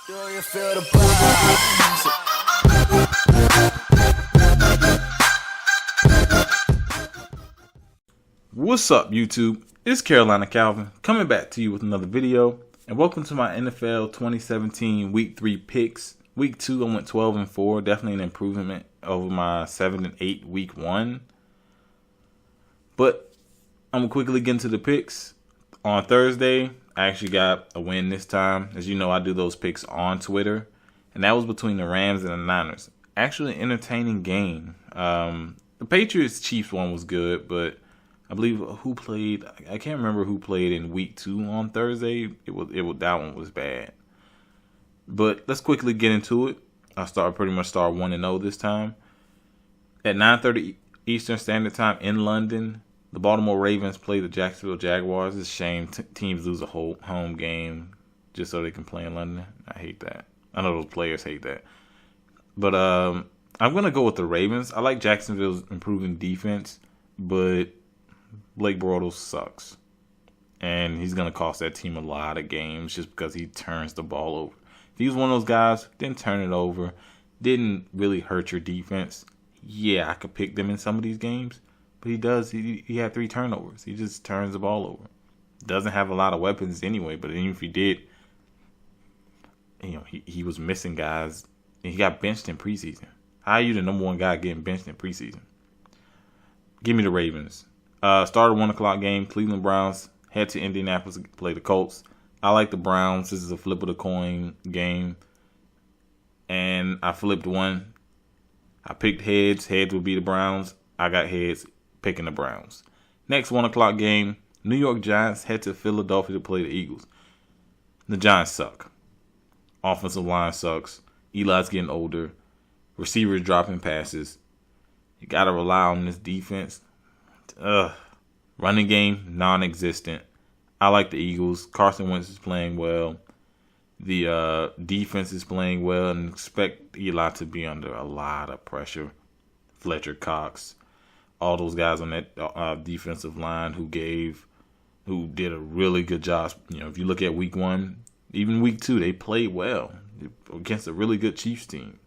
Do you feel the vibes? What's up, YouTube? It's Carolina Calvin coming back to you with another video, and welcome to my NFL 2017 Week 3 picks. Week 2, I went 12-4, definitely an improvement over my 7-8 Week 1. But I'm gonna quickly get into the picks. On Thursday, I actually got a win this time. As you know, I do those picks on Twitter, and that was between the Rams and the Niners. Actually, an entertaining game. The Patriots-Chiefs one was good, but I believe who played. I can't remember who played in Week 2 on Thursday. It was that one was bad. But let's quickly get into it. I'll pretty much start 1-0 this time. At 9:30 Eastern Standard Time in London, the Baltimore Ravens play the Jacksonville Jaguars. It's a shame teams lose a whole home game just so they can play in London. I hate that. I know those players hate that. But I'm going to go with the Ravens. I like Jacksonville's improving defense, but Blake Bortles sucks. And he's going to cost that team a lot of games just because he turns the ball over. If he was one of those guys, didn't turn it over, didn't really hurt your defense, yeah, I could pick them in some of these games. But he does. He had 3 turnovers. He just turns the ball over. Doesn't have a lot of weapons anyway. But even if he did, he was missing guys. He got benched in preseason. How are you the number one guy getting benched in preseason? Give me the Ravens. Started 1 o'clock game. Cleveland Browns head to Indianapolis to play the Colts. I like the Browns. This is a flip of the coin game. And I flipped one. I picked heads. Heads would be the Browns. I got heads, picking the Browns. Next 1 o'clock game, New York Giants head to Philadelphia to play the Eagles. The Giants suck. Offensive line sucks. Eli's getting older. Receivers dropping passes. You got to rely on this defense. Running game, non-existent. I like the Eagles. Carson Wentz is playing well. The defense is playing well, and expect Eli to be under a lot of pressure. Fletcher Cox. All those guys on that defensive line who did a really good job. If you look at Week 1, even Week 2, they played well against a really good Chiefs team.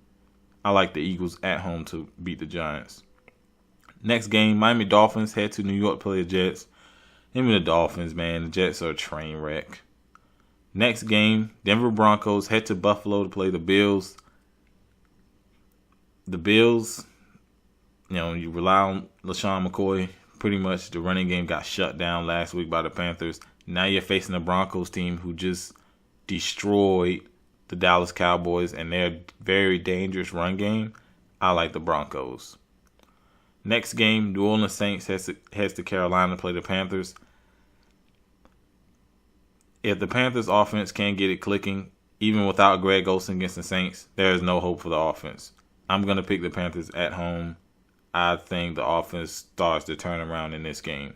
I like the Eagles at home to beat the Giants. Next game, Miami Dolphins head to New York to play the Jets. Give me the Dolphins, man. The Jets are a train wreck. Next game, Denver Broncos head to Buffalo to play the Bills. The Bills, you rely on LaShawn McCoy. Pretty much the running game got shut down last week by the Panthers. Now you're facing the Broncos team who just destroyed the Dallas Cowboys and their very dangerous run game. I like the Broncos. Next game, New Orleans Saints heads to Carolina to play the Panthers. If the Panthers offense can't get it clicking, even without Greg Olsen against the Saints, there is no hope for the offense. I'm going to pick the Panthers at home. I think the offense starts to turn around in this game.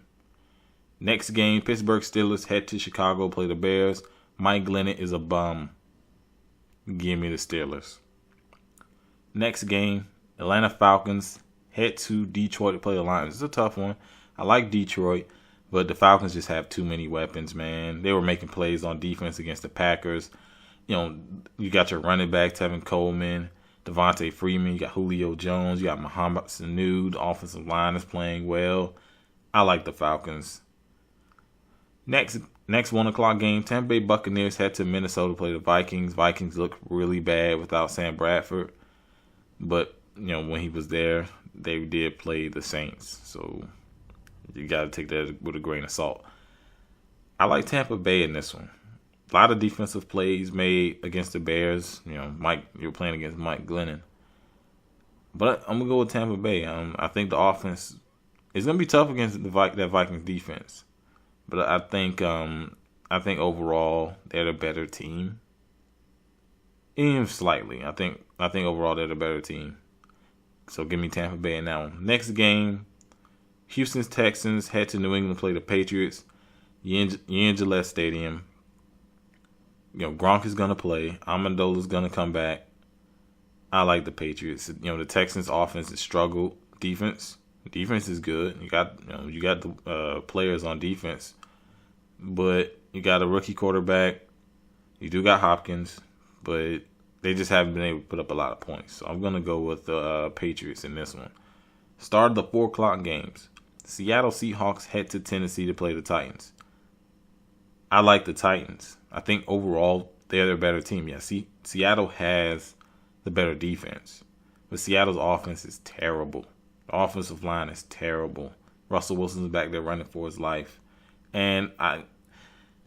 Next game, Pittsburgh Steelers head to Chicago to play the Bears. Mike Glennon is a bum. Give me the Steelers. Next game, Atlanta Falcons head to Detroit to play the Lions. It's a tough one. I like Detroit, but the Falcons just have too many weapons, man. They were making plays on defense against the Packers. You got your running back, Tevin Coleman, Devontae Freeman. You got Julio Jones. You got Mohamed Sanu. The offensive line is playing well. I like the Falcons. Next 1 o'clock game, Tampa Bay Buccaneers head to Minnesota to play the Vikings. Vikings look really bad without Sam Bradford. But, when he was there, they did play the Saints. So you got to take that with a grain of salt. I like Tampa Bay in this one. A lot of defensive plays made against the Bears. You're playing against Mike Glennon. But I'm going to go with Tampa Bay. I think the offense is going to be tough against that Vikings defense. But I think overall they're the better team. Even slightly. I think overall they're the better team. So give me Tampa Bay in that one. Next game, Houston's Texans head to New England to play the Patriots. You're in Gillette Stadium. Gronk is going to play. Amendola's going to come back. I like the Patriots. The Texans' offense has struggled. Defense is good. You got the players on defense, but you got a rookie quarterback. You do got Hopkins, but they just haven't been able to put up a lot of points. So I'm going to go with the Patriots in this one. Start of the 4 o'clock games. Seattle Seahawks head to Tennessee to play the Titans. I like the Titans. I think overall they're the better team. Yeah, Seattle has the better defense, but Seattle's offense is terrible. The offensive line is terrible. Russell Wilson's back there running for his life. And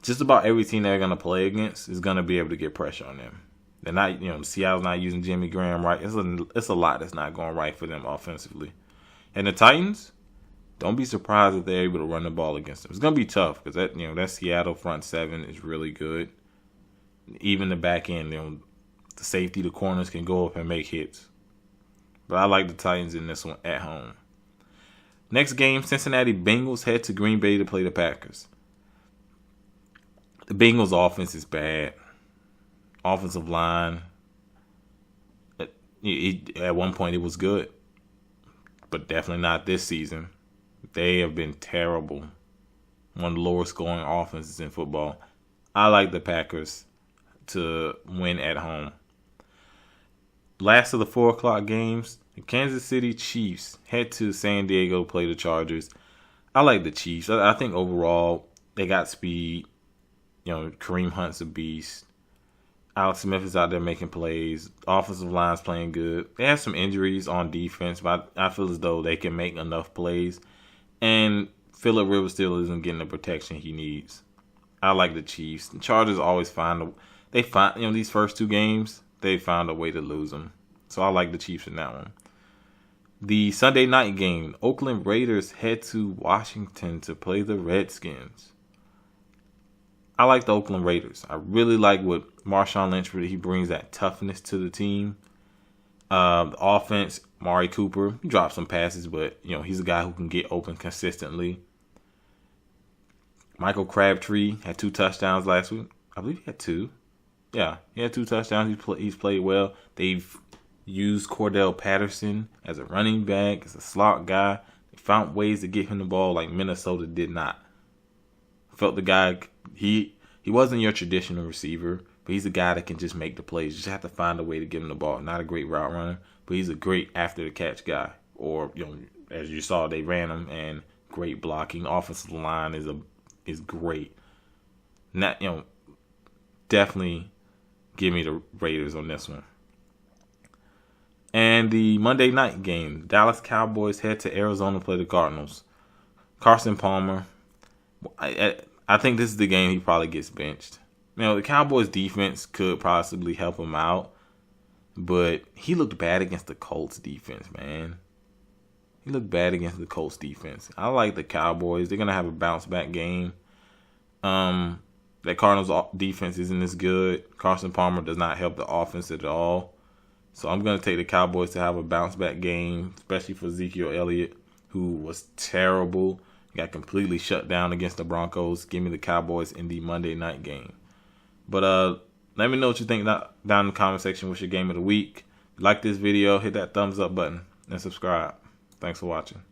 just about every team they're going to play against is going to be able to get pressure on them. They're not, Seattle's not using Jimmy Graham right. It's a lot that's not going right for them offensively. And the Titans, don't be surprised if they're able to run the ball against them. It's going to be tough because that Seattle front seven is really good. Even the back end, the safety, the corners can go up and make hits. But I like the Titans in this one at home. Next game, Cincinnati Bengals head to Green Bay to play the Packers. The Bengals offense is bad. Offensive line, at one point it was good, but definitely not this season. They have been terrible. One of the lowest scoring offenses in football. I like the Packers to win at home. Last of the 4 o'clock games, the Kansas City Chiefs head to San Diego to play the Chargers. I like the Chiefs. I think overall they got speed. Kareem Hunt's a beast. Alex Smith is out there making plays. Offensive line's playing good. They have some injuries on defense, but I feel as though they can make enough plays. And Phillip Rivers still isn't getting the protection he needs. I like the Chiefs. The Chargers always these first 2 games, they found a way to lose them. So I like the Chiefs in that one. The Sunday night game, Oakland Raiders head to Washington to play the Redskins. I like the Oakland Raiders. I really like what Marshawn Lynch, he brings that toughness to the team. The offense, Mari Cooper, he dropped some passes, but he's a guy who can get open consistently. Michael Crabtree had 2 touchdowns last week. I believe he had 2. Yeah, he had 2 touchdowns. He's played well. They've used Cordell Patterson as a running back, as a slot guy. They found ways to get him the ball like Minnesota did not. Felt the guy, he wasn't your traditional receiver, but he's a guy that can just make the plays. You just have to find a way to give him the ball. Not a great route runner, but he's a great after the catch guy. Or as you saw, they ran him, and great blocking. Offensive line is great. Not definitely give me the Raiders on this one. And the Monday night game, Dallas Cowboys head to Arizona to play the Cardinals. Carson Palmer, I think this is the game he probably gets benched. The Cowboys defense could possibly help him out, but he looked bad against the Colts defense, man. He looked bad against the Colts defense. I like the Cowboys. They're going to have a bounce back game. That Cardinals defense isn't as good. Carson Palmer does not help the offense at all. So I'm going to take the Cowboys to have a bounce back game, especially for Ezekiel Elliott, who was terrible. Got completely shut down against the Broncos. Give me the Cowboys in the Monday night game. But let me know what you think down in the comment section. What's your game of the week? Like this video, hit that thumbs up button, and subscribe. Thanks for watching.